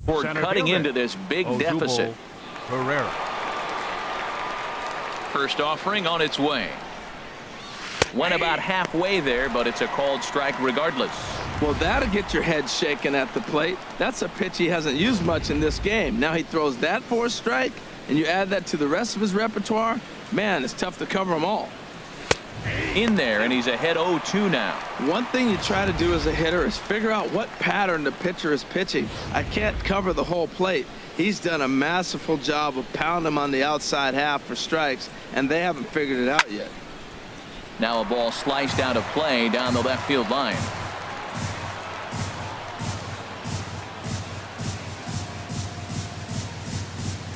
for cutting into this big deficit. Herrera. First offering on its way. Went about halfway there, but it's a called strike regardless. Well, that'll get your head shaken at the plate. That's a pitch he hasn't used much in this game. Now he throws that for a strike, and you add that to the rest of his repertoire. Man, it's tough to cover them all. In there, and he's ahead 0-2 now. One thing you try to do as a hitter is figure out what pattern the pitcher is pitching. I can't cover the whole plate. He's done a masterful job of pounding him on the outside half for strikes, and they haven't figured it out yet. Now a ball sliced out of play down the left field line.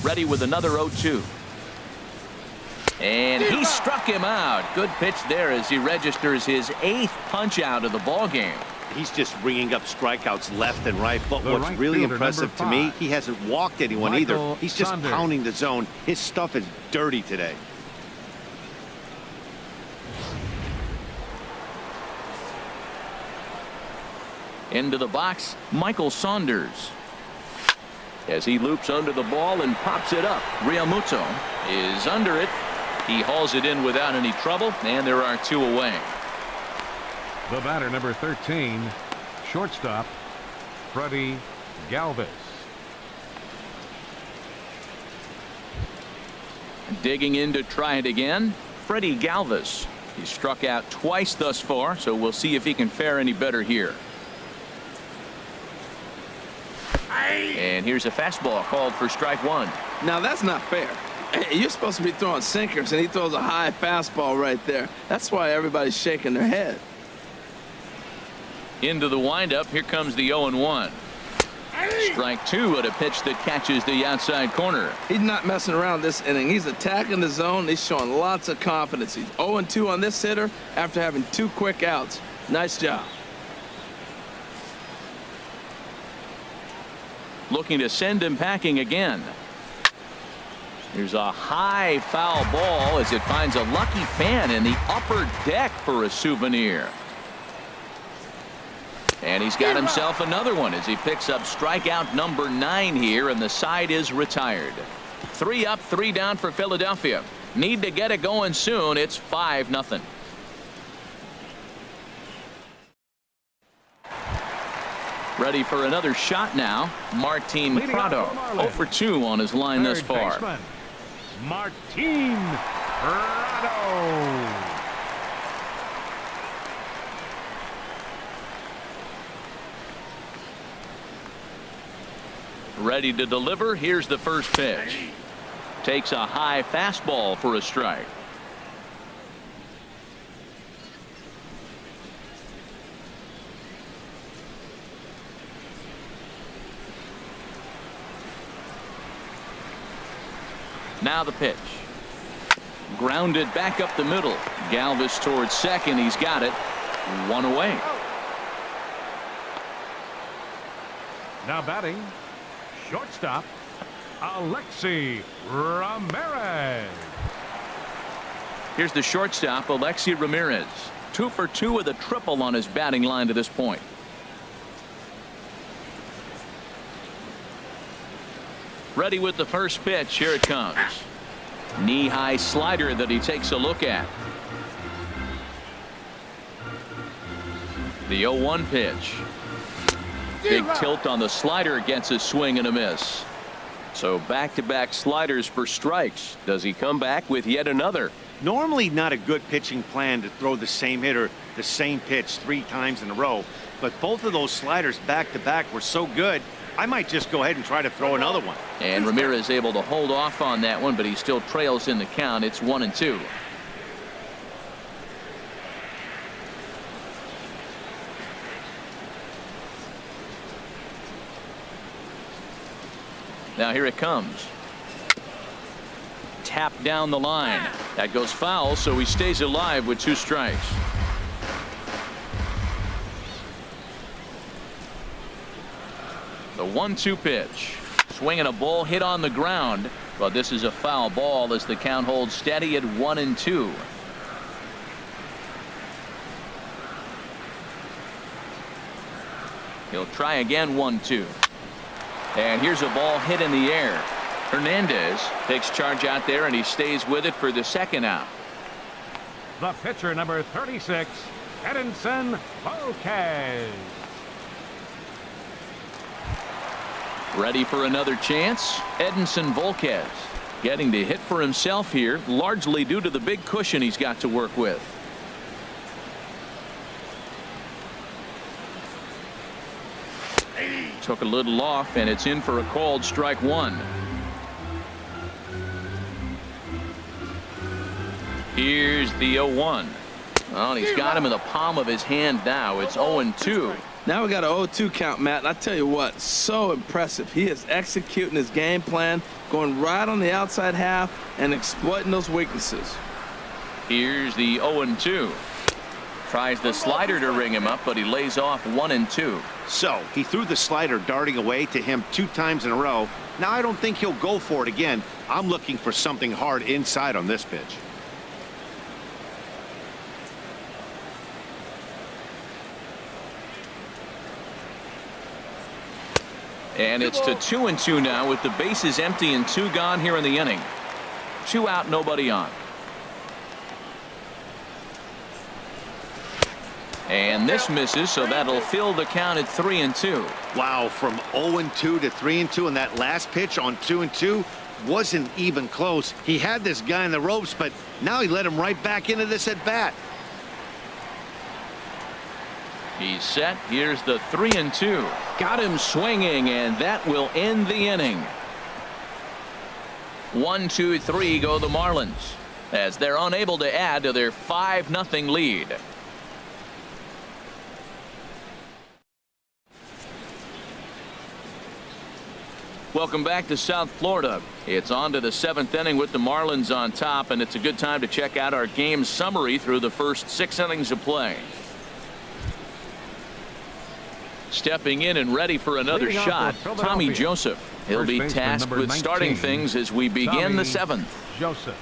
Ready with another 0-2. And he struck him out. Good pitch there as he registers his 8th punch out of the ball game. He's just bringing up strikeouts left and right. But The what's right really fielder, impressive to number me, 5. he hasn't walked anyone Michael either. He's just Saunders. pounding the zone. His stuff is dirty today. Into the box, Michael Saunders. As he loops under the ball and pops it up. Realmuto is under it. He hauls it in without any trouble, and there are 2 away. The batter, number 13, shortstop, Freddie Galvis. Digging in to try it again, Freddie Galvis. He's struck out twice thus far, so we'll see if he can fare any better here. And here's a fastball called for strike 1. Now, that's not fair. You're supposed to be throwing sinkers, and he throws a high fastball right there. That's why everybody's shaking their head. Into the windup, here comes the 0-1. Strike 2 at a pitch that catches the outside corner. He's not messing around this inning. He's attacking the zone. He's showing lots of confidence. He's 0-2 on this hitter after having 2 quick outs. Nice job. Looking to send him packing again. Here's a high foul ball as it finds a lucky fan in the upper deck for a souvenir. And he's got himself another one as he picks up strikeout number 9 here, and the side is retired. 3 up, 3 down for Philadelphia. Need to get it going soon. It's 5-0. Ready for another shot now. Martin Leading off Prado, for Marlins. 0-for-2 on his line thus Third far. baseman, Martin Prado. Ready to deliver. Here's the first pitch. Takes a high fastball for a strike. Now the pitch. Grounded back up the middle. Galvis towards second. He's got it. 1 away. Now batting, shortstop, Alexi Ramirez. Here's the shortstop, Alexi Ramirez. 2-for-2 with a triple on his batting line to this point. Ready with the first pitch. Here it comes. Knee-high slider that he takes a look at. The 0-1 pitch. Big tilt on the slider, gets a swing and a miss. So back-to-back sliders for strikes. Does he come back with yet another? Normally not a good pitching plan to throw the same hitter the same pitch 3 times in a row. But both of those sliders back-to-back were so good, I might just go ahead and try to throw another one. And Ramirez able to hold off on that one, but he still trails in the count. It's 1-2. Now here it comes. Tap down the line. That goes foul, so he stays alive with 2 strikes. The 1-2 pitch. Swinging a ball hit on the ground, but this is a foul ball as the count holds steady at 1-2. He'll try again. 1-2. And here's a ball hit in the air. Hernandez takes charge out there, and he stays with it for the second out. The pitcher, number 36, Edinson Volquez. Ready for another chance. Edinson Volquez getting the hit for himself here, largely due to the big cushion he's got to work with. Took a little off, and it's in for a called strike one. Here's the 0-1. Well, he's got him in the palm of his hand now. It's 0-2. Now we got an 0-2 count, Matt, and I tell you what, so impressive. He is executing his game plan, going right on the outside half and exploiting those weaknesses. Here's the 0-2. Tries the slider to ring him up, but he lays off 1-2. So he threw the slider darting away to him 2 times in a row. Now I don't think he'll go for it again. I'm looking for something hard inside on this pitch. And it's to 2-2 now with the bases empty and 2 gone here in the inning. 2 out, nobody on. And this misses, so that'll fill the count at 3-2. Wow, from 0-2 to 3-2, and that last pitch on 2-2 wasn't even close. He had this guy in the ropes, but now he let him right back into this at bat. He's set. Here's the 3-2. Got him swinging, and that will end the inning. 1-2-3 go the Marlins as they're unable to add to their 5-0 lead. Welcome back to South Florida. It's on to the 7th inning with the Marlins on top, and it's a good time to check out our game summary through the first 6 innings of play. Stepping in and ready for another Leading off shot, for Tommy Joseph. He'll First be baseman, tasked number with starting 19, things as we begin the 7th. Joseph.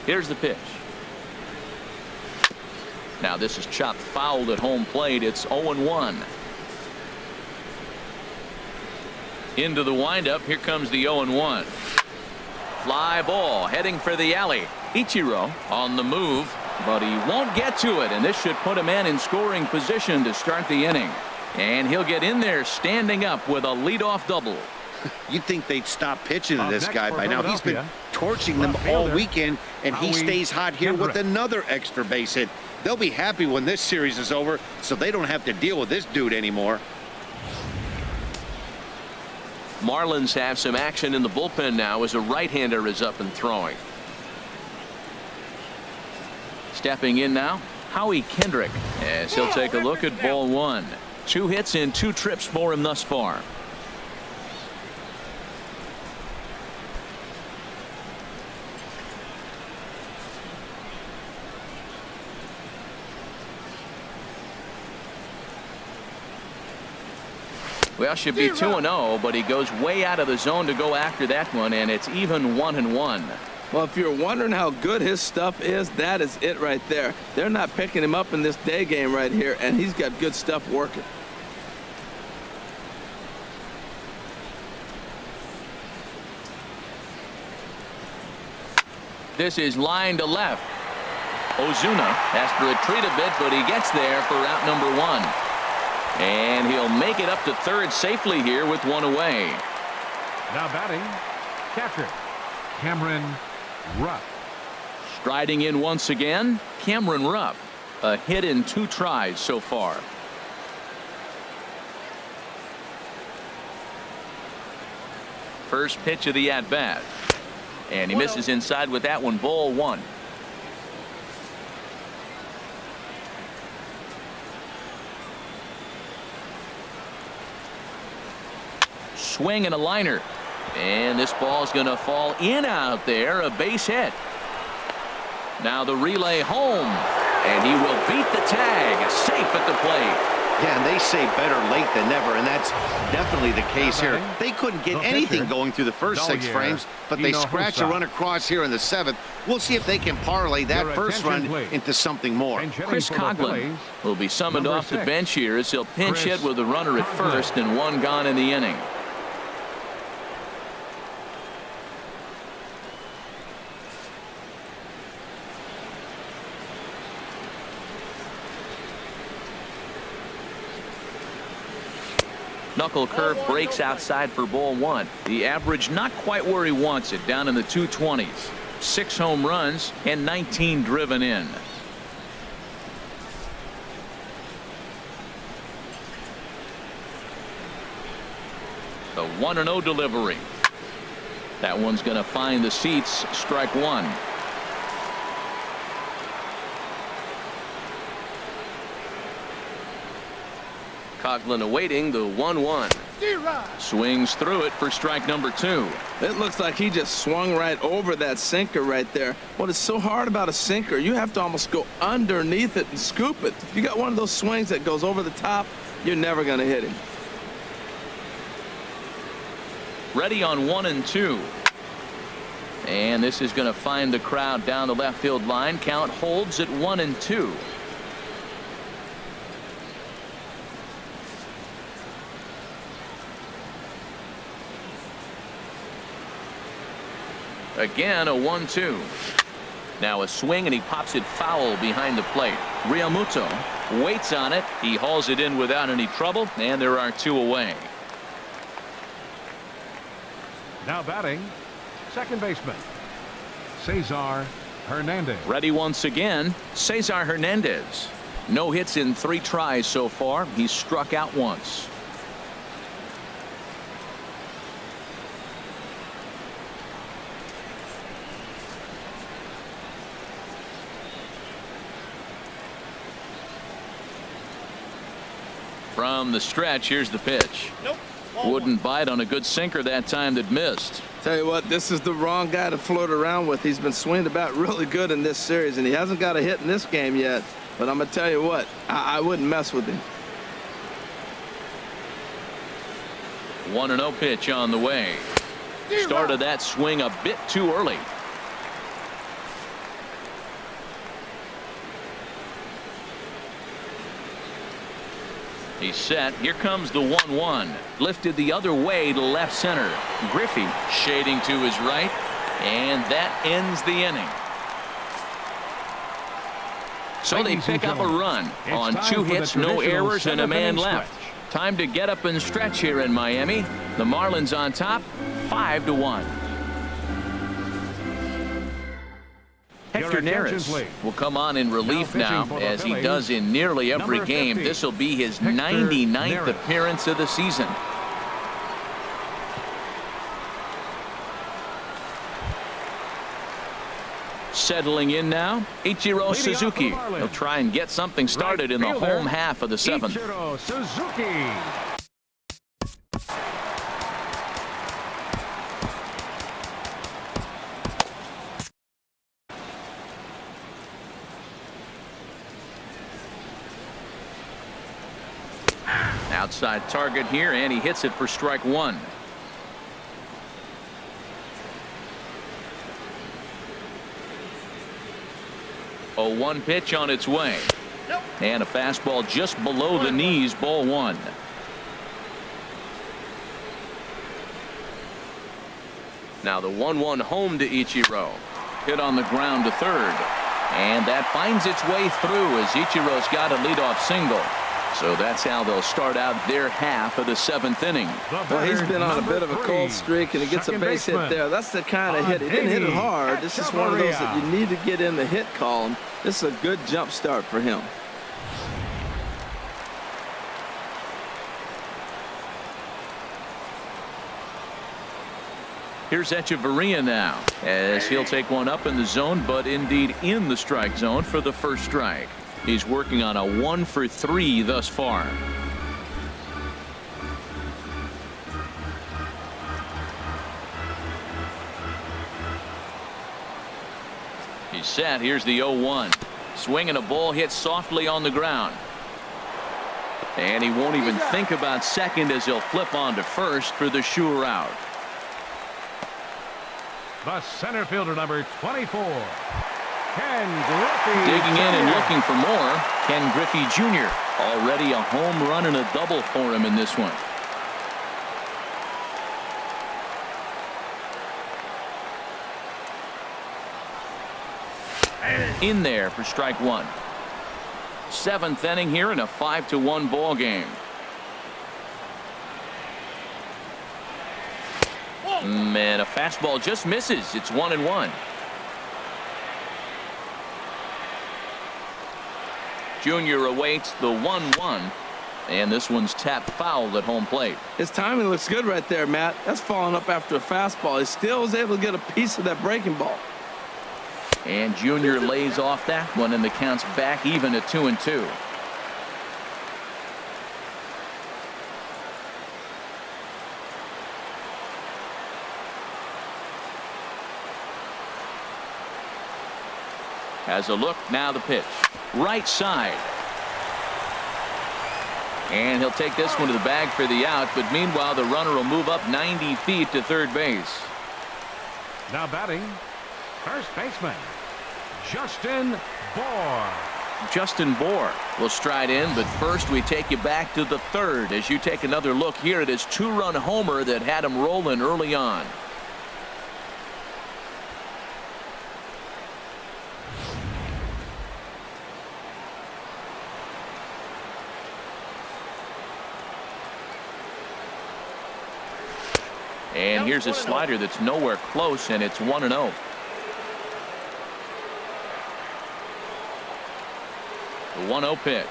Here's the pitch. Now this is chopped fouled at home plate. It's 0-1. Into the windup. Here comes the 0-1. Fly ball heading for the alley. Ichiro on the move, but he won't get to it, and this should put a man in scoring position to start the inning. And he'll get in there standing up with a leadoff double. You'd think they'd stop pitching to this next guy for by now. He's been torching them left all fielder, weekend, and he Howie stays hot here with Kendrick. another extra base hit. They'll be happy when this series is over, so they don't have to deal with this dude anymore. Marlins have some action in the bullpen now as a right-hander is up and throwing. Stepping in now, Howie Kendrick, as he'll take a look at ball 1. 2 hits and 2 trips for him thus far. Well, should be 2-0, but he goes way out of the zone to go after that one, and it's even 1-1. Well, if you're wondering how good his stuff is, that is it right there. They're not picking him up in this day game right here, and he's got good stuff working. This is line to left. Ozuna has to retreat a bit, but he gets there for out number 1. And he'll make it up to third safely here with 1 away. Now batting, catcher, Cameron Rupp. Striding in once again, Cameron Rupp. A hit in 2 tries so far. First pitch of the at-bat. And he misses inside with that one. Ball 1. Swing and a liner, and this ball's going to fall in out there, a base hit. Now the relay home, and he will beat the tag, safe at the plate. Yeah, and they say better late than never, and that's definitely the case here. They couldn't get anything going through the first 6 frames, but they scratch a run across here in the 7th. We'll see if they can parlay that first run into something more. Chris Coughlin will be summoned off the bench here as he'll pinch hit with a runner at first and 1 gone in the inning. Knuckle curve breaks outside for ball 1. The average not quite where he wants it, down in the 220s. 6 home runs and 19 driven in. The 1-0 delivery. That one's going to find the seats. Strike 1. Coughlin awaiting the 1-1. Swings through it for strike number 2. It looks like he just swung right over that sinker right there. What is so hard about a sinker, you have to almost go underneath it and scoop it. If you got one of those swings that goes over the top, you're never going to hit him. Ready on 1 and 2. And this is going to find the crowd down the left field line. Count holds at 1 and 2. Again, a 1-2. Now a swing, and he pops it foul behind the plate. Realmuto waits on it. He hauls it in without any trouble, and there are 2 away. Now batting, second baseman, Cesar Hernandez. Ready once again, Cesar Hernandez. No hits in 3 tries so far. He's struck out once. From the stretch, here's the pitch. Nope. Wouldn't bite on a good sinker that time that missed. Tell you what, this is the wrong guy to float around with. He's been swinging about really good in this series, and he hasn't got a hit in this game yet. But I'm going to tell you what, I wouldn't mess with him. 1-0 pitch on the way. Started that swing a bit too early. He's set. Here comes the 1-1. Lifted the other way to left center. Griffey shading to his right. And that ends the inning. So they pick up a run on 2 hits, no errors, and a man left. Time to get up and stretch here in Miami. The Marlins on top, 5-1. Hector Neris will come on in relief now, as he does in nearly every game. This will be his 99th appearance of the season. Settling in now, Ichiro Suzuki. He'll try and get something started in the home half of the 7th. Ichiro Suzuki. Outside target here, and he hits it for strike 1. A 1 pitch on its way. And a fastball just below the knees, ball 1. Now the 1-1 home to Ichiro. Hit on the ground to third. And that finds its way through as Ichiro's got a leadoff single. So that's how they'll start out their half of the 7th inning. Well, he's been on a bit of a cold streak, and he gets a base hit there. That's the kind of hit. He didn't hit it hard. This is one of those that you need to get in the hit column. This is a good jump start for him. Here's Echeverria now, as he'll take one up in the zone, but indeed in the strike zone for the first strike. He's working on a 1 for 3 thus far. He's set. Here's the 0-1. Swing and a ball hit softly on the ground. And he won't even think about second as he'll flip on to first for the sure out. The center fielder, number 24, Ken Griffey. Digging in and looking for more, Ken Griffey Jr. Already a home run and a double for him in this one. In there for strike one. Seventh inning here in a 5-1 ball game. And a fastball just misses. It's 1-1. Junior awaits the 1-1, and this one's tapped foul at home plate. His timing looks good right there, Matt. That's following up after a fastball. He still was able to get a piece of that breaking ball. And Junior lays off that one, and the count's back even at 2-2. Has a look, now the pitch. Right side. And he'll take this one to the bag for the out, but meanwhile the runner will move up 90 feet to third base. Now batting, first baseman, Justin Bour. Justin Bour will stride in, but first we take you back to the third as you take another look here at his two-run homer that had him rolling early on. And here's a slider that's nowhere close, and it's 1-0. The 1-0 pitch.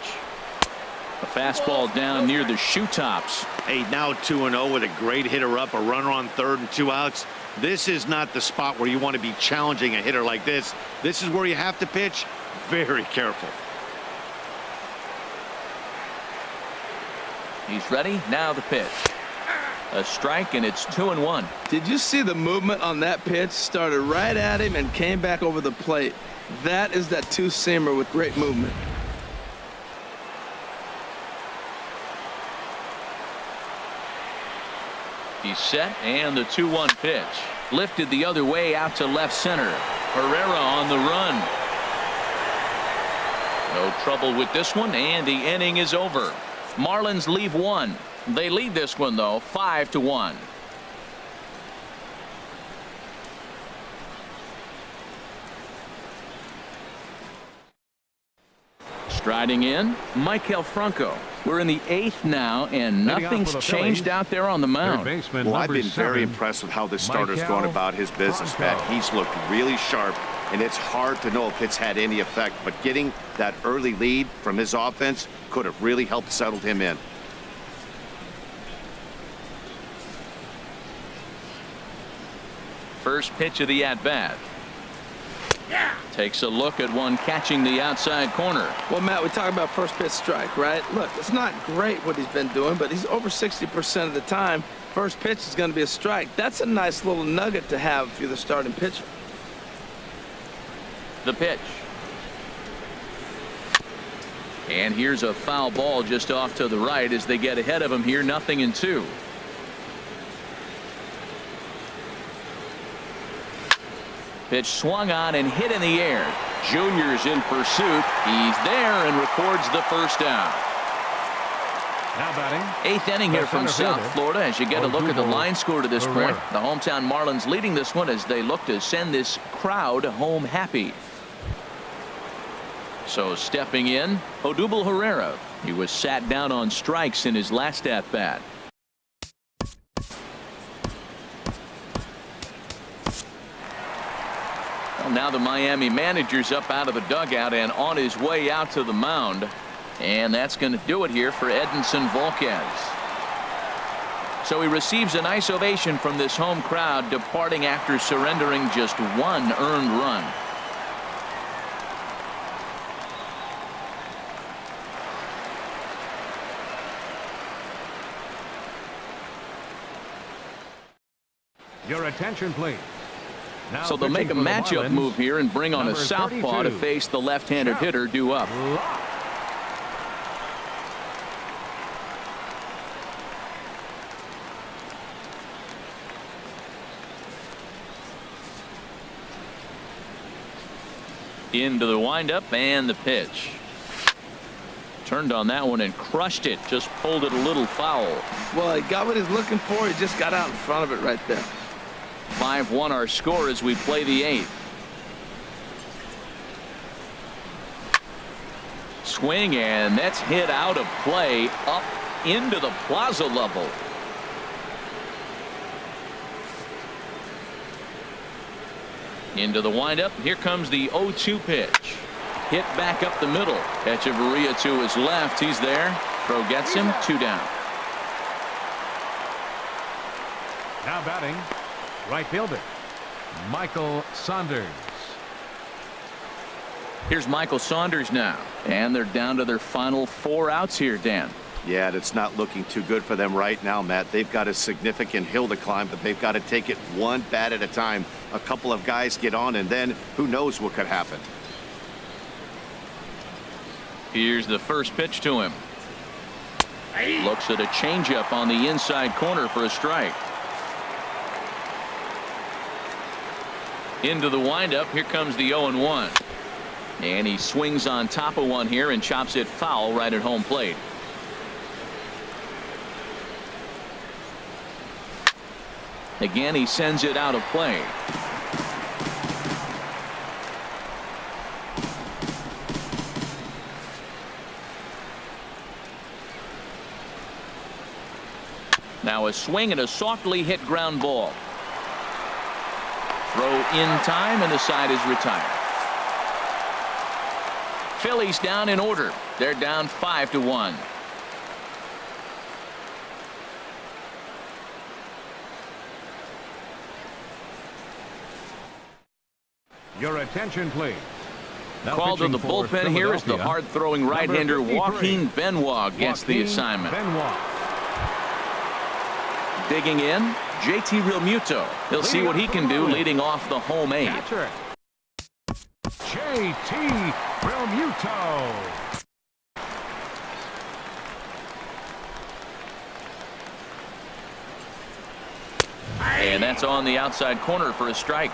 A fastball down near the shoe tops. Hey, now 2-0 with a great hitter up, a runner on third and 2 outs. This is not the spot where you want to be challenging a hitter like this. This is where you have to pitch very careful. He's ready. Now the pitch. A strike, and it's 2-1. Did you see the movement on that pitch? Started right at him and came back over the plate. That is that two-seamer with great movement. He's set, and the 2-1 pitch. Lifted the other way out to left center. Herrera on the run. No trouble with this one, and the inning is over. Marlins leave one. They lead this one, though, 5-1. Striding in, Maikel Franco. We're in the 8th now, and nothing's changed out there on the mound. Well, I've been very impressed with how this starter's gone about his business, Matt. He's looked really sharp, and it's hard to know if it's had any effect, but getting that early lead from his offense could have really helped settle him in. First pitch of the at-bat. Takes a look at one catching the outside corner. Well, Matt, we talk about first pitch strike, right? Look, it's not great what he's been doing, but he's over 60% of the time. First pitch is going to be a strike. That's a nice little nugget to have if you're the starting pitcher. The pitch. And here's a foul ball just off to the right as they get ahead of him here, 0-2. Pitch swung on and hit in the air. Junior's in pursuit. He's there and records the first down. Now batting, 8th inning here from South Florida as you get a look at the line score to this point. The hometown Marlins leading this one as they look to send this crowd home happy. So stepping in, Odubel Herrera. He was sat down on strikes in his last at-bat. Now the Miami manager's up out of the dugout and on his way out to the mound. And that's going to do it here for Edinson Volquez. So he receives a nice ovation from this home crowd, departing after surrendering just one earned run. your attention, please. Now so they'll make a matchup move here and bring on a southpaw to face the left-handed hitter due up. Into the windup and the pitch. Turned on that one and crushed it. Just pulled it a little foul. Well, he got what he's looking for. He just got out in front of it right there. 5-1 our score as we play the 8th. Swing, and that's hit out of play up into the plaza level. Into the windup. Here comes the 0-2 pitch. Hit back up the middle. Echeverria to his left. He's there. Throw gets him. 2 down. Now batting, right fielder, Michael Saunders. Here's Michael Saunders now. And they're down to their final 4 outs here, Dan. Yeah, it's not looking too good for them right now, Matt. They've got a significant hill to climb, but they've got to take it one bat at a time. A couple of guys get on, and then who knows what could happen. Here's the first pitch to him. Looks at a changeup on the inside corner for a strike. Into the windup. Here comes the 0-1. And he swings on top of one here and chops it foul right at home plate. Again, he sends it out of play. Now a swing and a softly hit ground ball. Throw in time, and the side is retired. Phillies down in order. They're down 5-1. Your attention, please. Now Called to the pitching for bullpen here is the Philadelphia, hard-throwing right-hander number 53, Joaquin Benoit gets the Joaquin assignment. Benoit. Digging in, JT Realmuto. He'll see what he can do leading off the home 8. Catcher, JT Realmuto. And that's on the outside corner for a strike.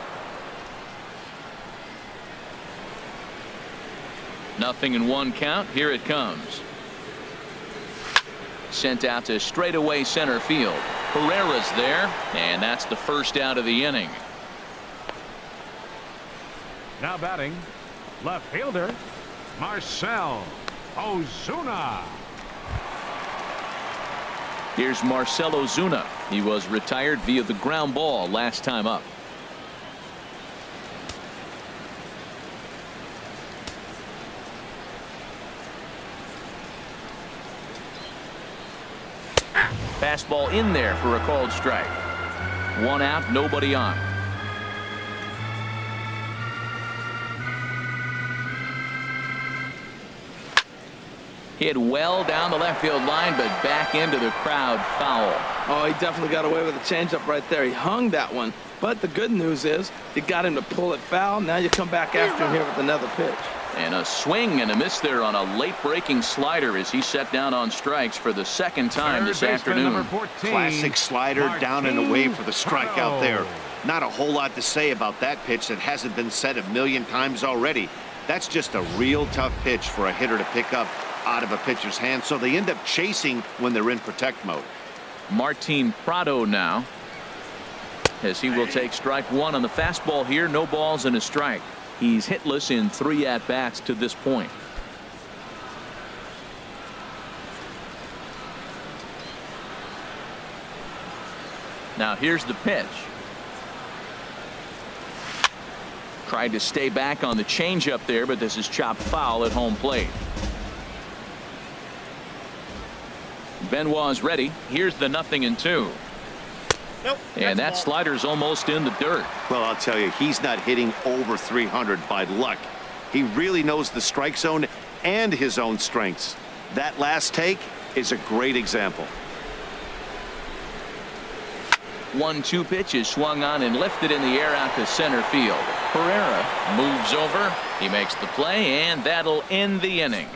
0-1 count. Here it comes. Sent out to straightaway center field. Pereira's there, and that's the first out of the inning. Now batting, left fielder, Marcell Ozuna. Here's Marcell Ozuna. He was retired via the ground ball last time up. Fastball in there for a called strike. 1 out, nobody on. Hit well down the left field line, but back into the crowd foul. Oh, he definitely got away with a changeup right there. He hung that one. But the good news is you got him to pull it foul. Now you come back after him here with another pitch. And a swing and a miss there on a late breaking slider as he set down on strikes for the second time this afternoon. Classic slider down and away for the strikeout there. Not a whole lot to say about that pitch that hasn't been said a million times already. That's just a real tough pitch for a hitter to pick up out of a pitcher's hand, so they end up chasing when they're in protect mode. Martin Prado now, as he will take strike 1 on the fastball here. No balls and a strike. He's hitless in 3 at-bats to this point. Now here's the pitch. Tried to stay back on the changeup there, but this is chopped foul at home plate. Benoit's ready. Here's the 0-2. Nope, and that slider's almost in the dirt. Well, I'll tell you, he's not hitting over 300 by luck. He really knows the strike zone and his own strengths. That last take is a great example. 1-2 pitch is swung on and lifted in the air out to center field. Pereira moves over. He makes the play, and that'll end the inning.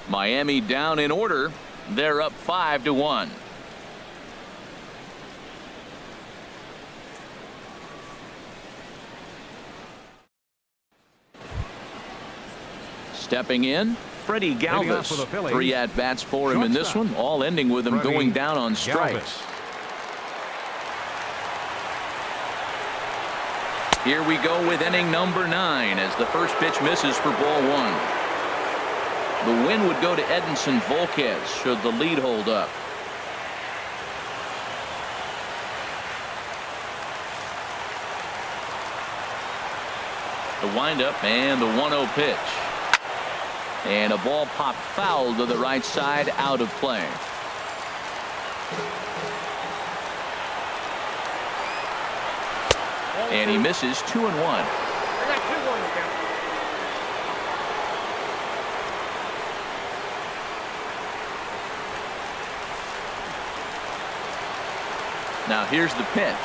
Miami down in order. They're up 5-1. Stepping in, Freddie Galvis. for the Phillies, 3 at-bats for him in this one, all ending with him Freddie going down on strikes. Galvis. Here we go with inning number 9 as the first pitch misses for ball 1. The win would go to Edinson Volquez should the lead hold up. The windup and the 1-0 pitch. And a ball popped foul to the right side, out of play. And he misses 2-1. I got 2-1 again. Now here's the pitch.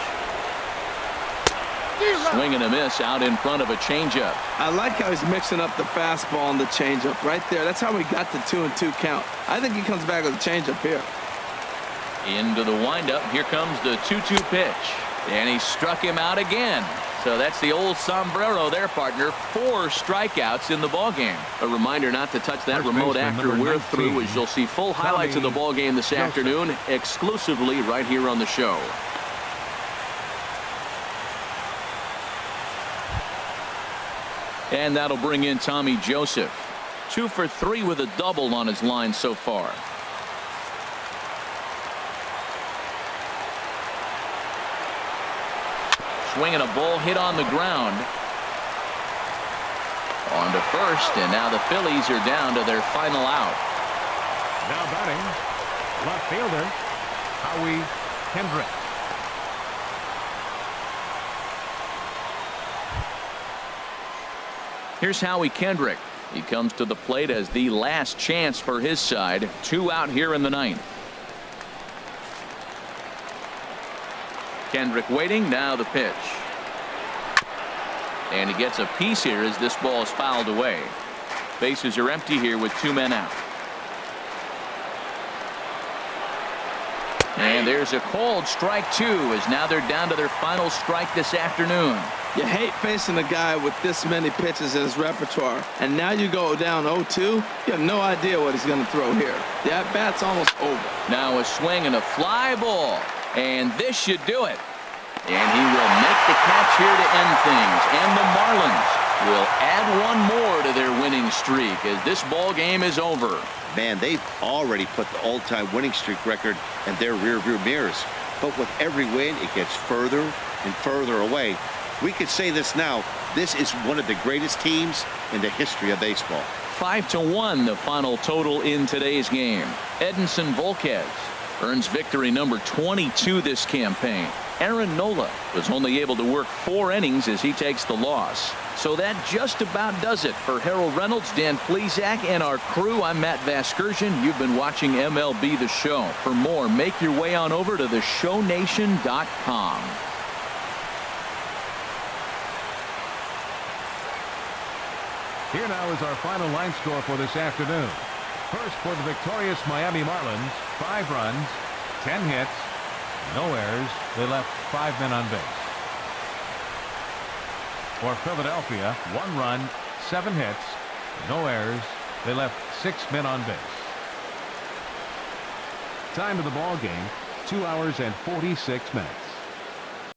Swing and a miss out in front of a changeup. I like how he's mixing up the fastball and the changeup right there. That's how we got the 2-2 count. I think he comes back with a changeup here. Into the windup. Here comes the 2-2 pitch. And he struck him out again. So that's the old sombrero there, partner. 4 strikeouts in the ballgame. A reminder not to touch that remote after we're through, as you'll see full highlights of the ballgame this afternoon exclusively right here on the show. And that'll bring in Tommy Joseph. 2 for 3 with a double on his line so far. Swinging a ball hit on the ground. On to first, and now the Phillies are down to their final out. Now batting, left fielder, Howie Kendrick. Here's Howie Kendrick. He comes to the plate as the last chance for his side. 2 out here in the 9th. Kendrick waiting. Now the pitch. And he gets a piece here as this ball is fouled away. Bases are empty here with 2 men out. And there's a called strike 2 as now they're down to their final strike this afternoon. You hate facing a guy with this many pitches in his repertoire, and now you go down 0-2. You have no idea what he's going to throw here. The at-bat's almost over. Now a swing and a fly ball, and this should do it. And he will make the catch here to end things, and the Marlins will add 1 more to their winning streak as this ball game is over. Man, they've already put the all-time winning streak record in their rearview mirrors. But with every win, it gets further and further away. We could say this now. This is one of the greatest teams in the history of baseball. 5-1 the final total in today's game. Edinson Volquez earns victory number 22 this campaign. Aaron Nola was only able to work 4 innings as he takes the loss. So that just about does it for Harold Reynolds, Dan Plesac, and our crew. I'm Matt Vasgersian. You've been watching MLB The Show. For more, make your way on over to theshownation.com. Here now is our final line score for this afternoon. First, for the victorious Miami Marlins, 5 runs, 10 hits, no errors. They left 5 men on base. For Philadelphia, 1 run, 7 hits, no errors. They left 6 men on base. Time of the ball game, 2 hours and 46 minutes.